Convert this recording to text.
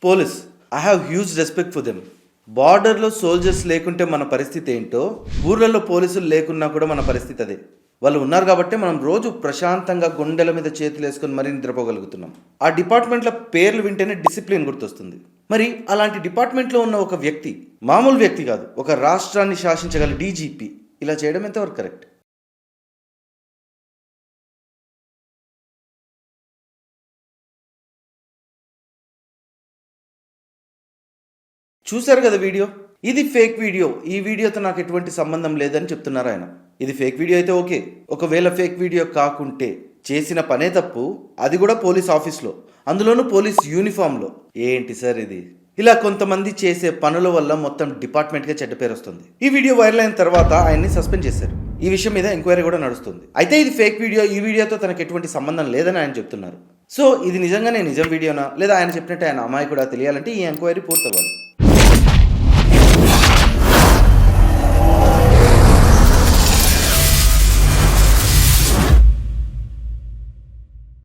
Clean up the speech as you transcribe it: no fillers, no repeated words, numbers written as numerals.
Police, I have huge respect for them. బార్డర్లో soldiers లేకుంటే మన పరిస్థితి ఏంటో, ఊర్లలో పోలీసులు లేకున్నా కూడా మన పరిస్థితి అదే. వాళ్ళు ఉన్నారు కాబట్టి మనం రోజు ప్రశాంతంగా గుండెల మీద చేతులు వేసుకొని మరీ నిద్రపోగలుగుతున్నాం. ఆ డిపార్ట్మెంట్ల పేర్లు వింటేనే డిసిప్లిన్ గుర్తొస్తుంది. మరి అలాంటి డిపార్ట్మెంట్లో ఉన్న ఒక వ్యక్తి, మామూలు వ్యక్తి కాదు, ఒక రాష్ట్రాన్ని శాసించగల డీజీపీ ఇలా చేయడం ఎంతవరకు కరెక్ట్? చూశారు కదా వీడియో. ఇది ఫేక్ వీడియో, ఈ వీడియోతో నాకు ఎటువంటి సంబంధం లేదని చెప్తున్నారు ఆయన. ఇది ఫేక్ వీడియో అయితే ఓకే, ఒకవేళ ఫేక్ వీడియో కాకుంటే చేసిన పనే తప్పు, అది కూడా పోలీస్ ఆఫీస్లో, అందులోనూ పోలీస్ యూనిఫామ్లో. ఏంటి సార్ ఇది? ఇలా కొంతమంది చేసే పనుల వల్ల మొత్తం డిపార్ట్మెంట్గా చెడ్డ పేరు వస్తుంది. ఈ వీడియో వైరల్ అయిన తర్వాత ఆయన్ని సస్పెండ్ చేశారు. ఈ విషయం మీద ఎంక్వైరీ కూడా నడుస్తుంది. అయితే ఇది ఫేక్ వీడియో, ఈ వీడియోతో తనకు ఎటువంటి సంబంధం లేదని ఆయన చెప్తున్నారు. సో ఇది నిజంగానే నిజం వీడియోనా లేదా ఆయన చెప్పినట్టు ఆయన అమాయకుడా తెలియాలంటే ఈ ఎంక్వైరీ పూర్తవ్వాలి.